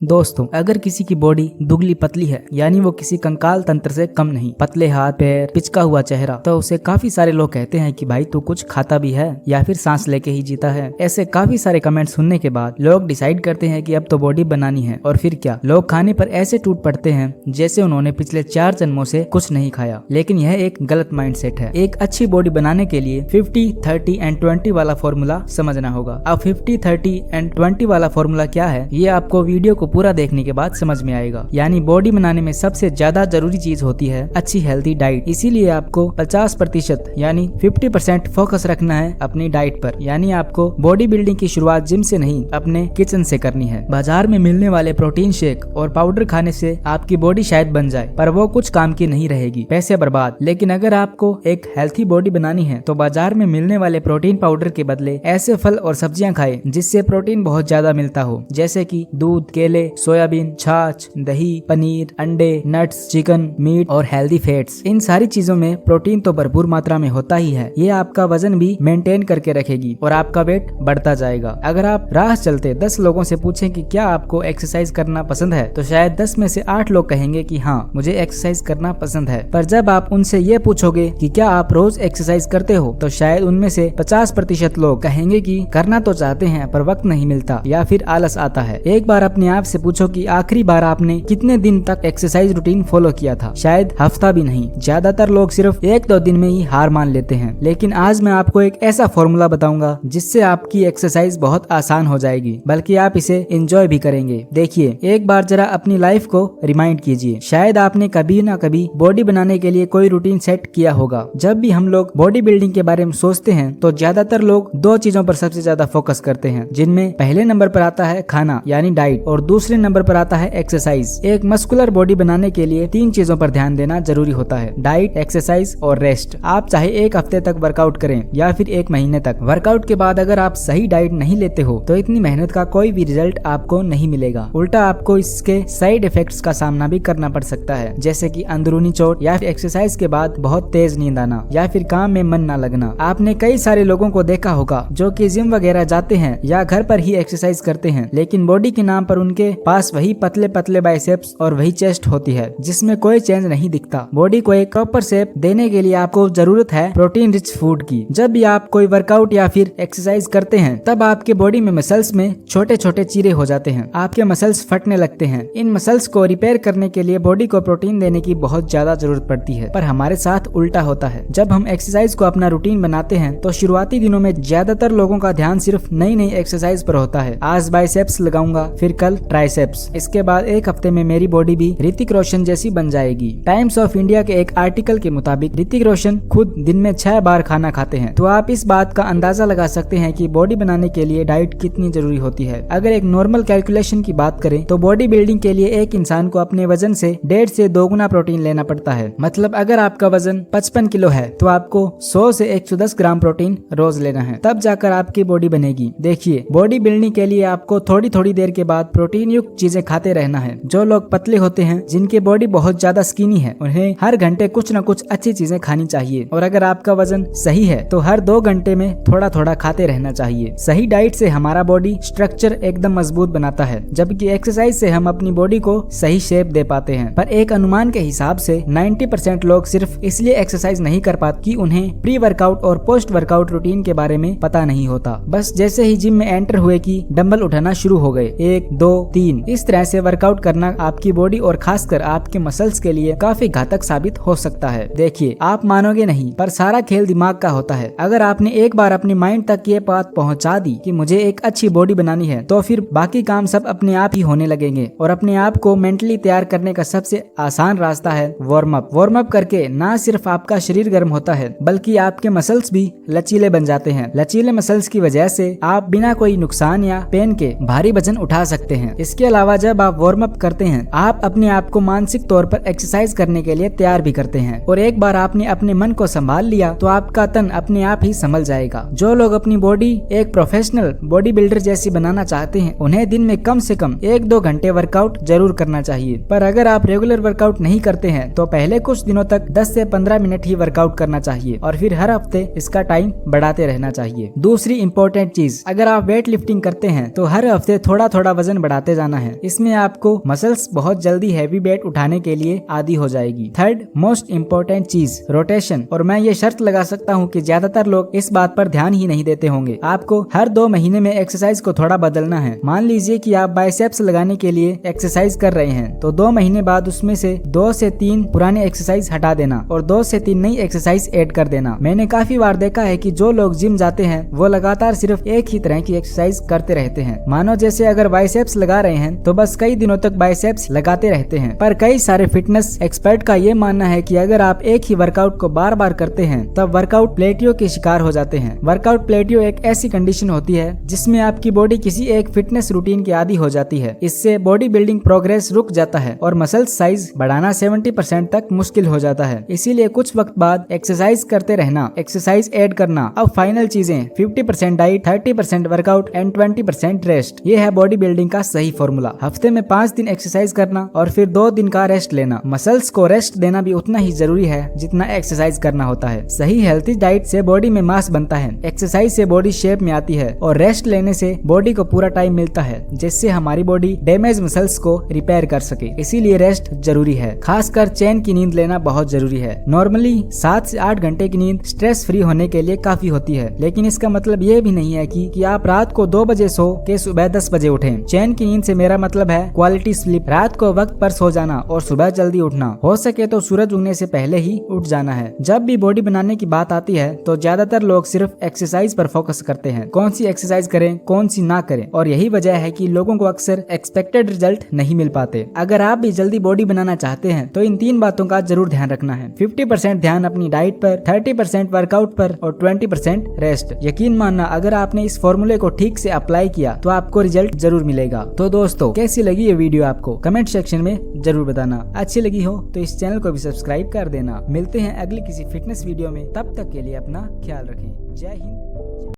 दोस्तों, अगर किसी की बॉडी दुबली पतली है यानी वो किसी कंकाल तंत्र से कम नहीं, पतले हाथ पैर पिचका हुआ चेहरा, तो उसे काफी सारे लोग कहते हैं कि भाई तू कुछ खाता भी है या फिर सांस लेके ही जीता है। ऐसे काफी सारे कमेंट सुनने के बाद लोग डिसाइड करते हैं कि अब तो बॉडी बनानी है, और फिर क्या, लोग खाने पर ऐसे टूट पड़ते हैं जैसे उन्होंने पिछले 4 जन्मों से कुछ नहीं खाया। लेकिन यह एक गलत माइंडसेट है। एक अच्छी बॉडी बनाने के लिए 50, 30 एंड 20 वाला फॉर्मूला समझना होगा। अब 50, 30 एंड 20 वाला फॉर्मूला क्या है, ये आपको वीडियो को पूरा देखने के बाद समझ में आएगा। यानी बॉडी बनाने में सबसे ज्यादा जरूरी चीज होती है अच्छी हेल्थी डाइट। इसीलिए आपको 50% यानी 50% फोकस रखना है अपनी डाइट पर। यानी आपको बॉडी बिल्डिंग की शुरुआत जिम से नहीं, अपने किचन से करनी है। बाजार में मिलने वाले प्रोटीन शेक और पाउडर खाने से आपकी बॉडी शायद बन जाए, पर वो कुछ काम की नहीं रहेगी, पैसे बर्बाद। लेकिन अगर आपको एक हेल्थी बॉडी बनानी है तो बाजार में मिलने वाले प्रोटीन पाउडर के बदले ऐसे फल और सब्जियां खाएं जिससे प्रोटीन बहुत ज्यादा मिलता हो, जैसे कि दूध, केले, सोयाबीन, छाछ, दही, पनीर, अंडे, नट्स, चिकन, मीट और हेल्दी फैट्स। इन सारी चीजों में प्रोटीन तो भरपूर मात्रा में होता ही है। ये आपका वजन भी मेंटेन करके रखेगी और आपका वेट बढ़ता जाएगा। अगर आप राह चलते 10 लोगों से पूछें कि क्या आपको एक्सरसाइज करना पसंद है, तो शायद 10 में से 8 लोग कहेंगे कि हाँ, मुझे एक्सरसाइज करना पसंद है। पर जब आप उनसे ये पूछोगे कि क्या आप रोज एक्सरसाइज करते हो, तो शायद उनमें से 50% लोग कहेंगे कि करना तो चाहते हैं पर वक्त नहीं मिलता या फिर आलस आता है। एक बार अपने आप से पूछो कि आखिरी बार आपने कितने दिन तक एक्सरसाइज रूटीन फॉलो किया था। शायद हफ्ता भी नहीं। ज्यादातर लोग सिर्फ 1-2 दिन में ही हार मान लेते हैं। लेकिन आज मैं आपको एक ऐसा फॉर्मूला बताऊंगा जिससे आपकी एक्सरसाइज बहुत आसान हो जाएगी, बल्कि आप इसे एंजॉय भी करेंगे। देखिए, एक बार जरा अपनी लाइफ को रिमाइंड कीजिए। शायद आपने कभी ना कभी बॉडी बनाने के लिए कोई रूटीन सेट किया होगा। जब भी हम लोग बॉडी बिल्डिंग के बारे में सोचते हैं तो ज्यादातर लोग 2 चीजों पर सबसे ज्यादा फोकस करते हैं, जिनमें पहले नंबर पर आता है खाना यानी डाइट, और दूसरे नंबर पर आता है एक्सरसाइज। एक मस्कुलर बॉडी बनाने के लिए 3 चीजों पर ध्यान देना जरूरी होता है: डाइट, एक्सरसाइज और रेस्ट। आप चाहे 1 हफ्ते तक वर्कआउट करें या फिर 1 महीने तक। वर्कआउट के बाद अगर आप सही डाइट नहीं लेते हो तो इतनी मेहनत का कोई भी रिजल्ट आपको नहीं मिलेगा। उल्टा आपको इसके साइड इफेक्ट्स का सामना भी करना पड़ सकता है, जैसे कि अंदरूनी चोट या फिर एक्सरसाइज के बाद बहुत तेज नींद आना या फिर काम में मन न लगना। आपने कई सारे लोगों को देखा होगा जो कि जिम वगैरह जाते हैं या घर पर ही एक्सरसाइज करते हैं, लेकिन बॉडी के नाम पर उनके पास वही पतले पतले बाइसेप्स और वही चेस्ट होती है जिसमें कोई चेंज नहीं दिखता। बॉडी को एक प्रॉपर शेप देने के लिए आपको जरूरत है प्रोटीन रिच फूड की। जब भी आप कोई वर्कआउट या फिर एक्सरसाइज करते हैं तब आपके बॉडी में मसल्स में छोटे छोटे चीरे हो जाते हैं। आपके मसल्स फटने लगते हैं। इन मसल्स को रिपेयर करने के लिए बॉडी को प्रोटीन देने की बहुत ज्यादा जरूरत पड़ती है, पर हमारे साथ उल्टा होता है। जब हम एक्सरसाइज को अपना रूटीन बनाते हैं तो शुरुआती दिनों में ज्यादातर लोगों का ध्यान सिर्फ नई नई एक्सरसाइज पर होता है। आज बाइसेप्स लगाऊंगा, फिर कल ट्राइसेप्स, इसके बाद 1 हफ्ते में मेरी बॉडी भी ऋतिक रोशन जैसी बन जाएगी। टाइम्स ऑफ इंडिया के एक आर्टिकल के मुताबिक ऋतिक रोशन खुद दिन में 6 बार खाना खाते हैं। तो आप इस बात का अंदाजा लगा सकते हैं कि बॉडी बनाने के लिए डाइट कितनी जरूरी होती है। अगर एक नॉर्मल कैलकुलेशन की बात करें तो बॉडी बिल्डिंग के लिए एक इंसान को अपने वजन से 1.5 से 2 गुना प्रोटीन लेना पड़ता है। मतलब अगर आपका वजन 55 किलो है तो आपको 100 से 110 ग्राम प्रोटीन रोज लेना है, तब जाकर आपकी बॉडी बनेगी। देखिए, बॉडी बिल्डिंग के लिए आपको थोड़ी थोड़ी देर के बाद प्रोटीन युक्त चीजें खाते रहना है। जो लोग पतले होते हैं, जिनकी बॉडी बहुत ज्यादा स्किनी है, उन्हें हर घंटे कुछ न कुछ अच्छी चीजें खानी चाहिए। और अगर आपका वजन सही है तो हर 2 घंटे में थोड़ा थोड़ा खाते रहना चाहिए। सही डाइट से हमारा बॉडी स्ट्रक्चर एकदम मजबूत बनाता है, जबकि एक्सरसाइज से हम अपनी बॉडी को सही शेप दे पाते हैं। पर एक अनुमान के हिसाब से 90% लोग सिर्फ इसलिए एक्सरसाइज नहीं कर पाते कि उन्हें प्री वर्कआउट और पोस्ट वर्कआउट रूटीन के बारे में पता नहीं होता। बस जैसे ही जिम में एंटर हुए कि डंबल उठाना शुरू हो गए, 1, 2, 3, इस तरह से वर्कआउट करना आपकी बॉडी और खासकर आपके मसल्स के लिए काफी घातक साबित हो सकता है। देखिए, आप मानोगे नहीं, पर सारा खेल दिमाग का होता है। अगर आपने एक बार अपनी माइंड तक ये बात पहुंचा दी कि मुझे एक अच्छी बॉडी बनानी है, तो फिर बाकी काम सब अपने आप ही होने लगेंगे। और अपने आप को मेंटली तैयार करने का सबसे आसान रास्ता है वार्म अप। वार्म अप करके ना सिर्फ आपका शरीर गर्म होता है, बल्कि आपके मसल्स भी लचीले बन जाते हैं। लचीले मसल्स की वजह से आप बिना कोई नुकसान या पेन के भारी वजन उठा सकते हैं। इसके अलावा जब आप वार्म अप करते हैं, आप अपने आप को मानसिक तौर पर एक्सरसाइज करने के लिए तैयार भी करते हैं। और एक बार आपने अपने मन को संभाल लिया तो आपका तन अपने आप ही संभल जाएगा। जो लोग अपनी बॉडी एक प्रोफेशनल बॉडी बिल्डर जैसी बनाना चाहते हैं, उन्हें दिन में कम से कम 1-2 घंटे वर्कआउट जरूर करना चाहिए। पर अगर आप रेगुलर वर्कआउट नहीं करते हैं तो पहले कुछ दिनों तक 10 से 15 मिनट ही वर्कआउट करना चाहिए और फिर हर हफ्ते इसका टाइम बढ़ाते रहना चाहिए। दूसरी इंपॉर्टेंट चीज, अगर आप वेट लिफ्टिंग करते हैं तो हर हफ्ते थोड़ा थोड़ा वजन बढ़ाते बढ़ाते जाना है। इसमें आपको मसल्स बहुत जल्दी हैवी वेट उठाने के लिए आदी हो जाएगी। थर्ड मोस्ट इम्पोर्टेंट चीज रोटेशन, और मैं ये शर्त लगा सकता हूँ कि ज्यादातर लोग इस बात पर ध्यान ही नहीं देते होंगे। आपको हर 2 महीने में एक्सरसाइज को थोड़ा बदलना है। मान लीजिए कि आप बाइसेप्स लगाने के लिए एक्सरसाइज कर रहे हैं, तो 2 महीने बाद उसमें से 2 से 3 पुराने एक्सरसाइज हटा देना और 2 से 3 नई एक्सरसाइज ऐड कर देना। मैंने काफी बार देखा है कि जो लोग जिम जाते हैं वो लगातार सिर्फ एक ही तरह की एक्सरसाइज करते रहते हैं। मानो जैसे अगर बाइसेप्स लगा रहे हैं तो बस कई दिनों तक बाइसेप्स लगाते रहते हैं। पर कई सारे फिटनेस एक्सपर्ट का ये मानना है कि अगर आप एक ही वर्कआउट को बार बार करते हैं तब वर्कआउट प्लेटियो के शिकार हो जाते हैं। वर्कआउट प्लेटियो एक ऐसी कंडीशन होती है जिसमें आपकी बॉडी किसी एक फिटनेस रूटीन की आदी हो जाती है। इससे बॉडी बिल्डिंग प्रोग्रेस रुक जाता है और मसल साइज बढ़ाना 70% तक मुश्किल हो जाता है। इसीलिए कुछ वक्त बाद एक्सरसाइज करते रहना, एक्सरसाइज ऐड करना। अब फाइनल चीजें 50% डाइट, 30% वर्कआउट एंड 20% रेस्ट। ये है बॉडी बिल्डिंग का सही फॉर्मूला। हफ्ते में 5 दिन एक्सरसाइज करना और फिर 2 दिन का रेस्ट लेना। मसल्स को रेस्ट देना भी उतना ही जरूरी है जितना एक्सरसाइज करना होता है। सही हेल्थी डाइट से बॉडी में मास बनता है, एक्सरसाइज से बॉडी शेप में आती है और रेस्ट लेने से बॉडी को पूरा टाइम मिलता है जिससे हमारी बॉडी डैमेज मसल्स को रिपेयर कर सके। इसीलिए रेस्ट जरूरी है। खासकर चैन की नींद लेना बहुत जरूरी है। नॉर्मली 7 से 8 घंटे की नींद स्ट्रेस फ्री होने के लिए काफी होती है, लेकिन इसका मतलब ये भी नहीं है कि आप रात को 2 बजे सो के सुबह 10 बजे उठें। चैन की नींद से मेरा मतलब है क्वालिटी स्लीप। रात को वक्त पर सो जाना और सुबह जल्दी उठना। हो सके तो सूरज उगने से पहले ही उठ जाना है। जब भी बॉडी बनाने की बात आती है तो ज्यादातर लोग सिर्फ एक्सरसाइज पर फोकस करते हैं, कौन सी एक्सरसाइज करें कौन सी ना करें, और यही वजह है कि लोगों को अक्सर एक्सपेक्टेड रिजल्ट नहीं मिल पाते। अगर आप भी जल्दी बॉडी बनाना चाहते हैं तो इन 3 बातों का जरूर ध्यान रखना है। 50% ध्यान अपनी डाइट पर, 30% वर्कआउट पर और 20% रेस्ट। यकीन मानना अगर आपने इस फॉर्मूले को ठीक से अप्लाई किया तो आपको रिजल्ट जरूर मिलेगा। तो दोस्तों कैसी लगी ये वीडियो आपको कमेंट सेक्शन में जरूर बताना। अच्छी लगी हो तो इस चैनल को भी सब्सक्राइब कर देना। मिलते हैं अगली किसी फिटनेस वीडियो में, तब तक के लिए अपना ख्याल रखें। जय हिंद।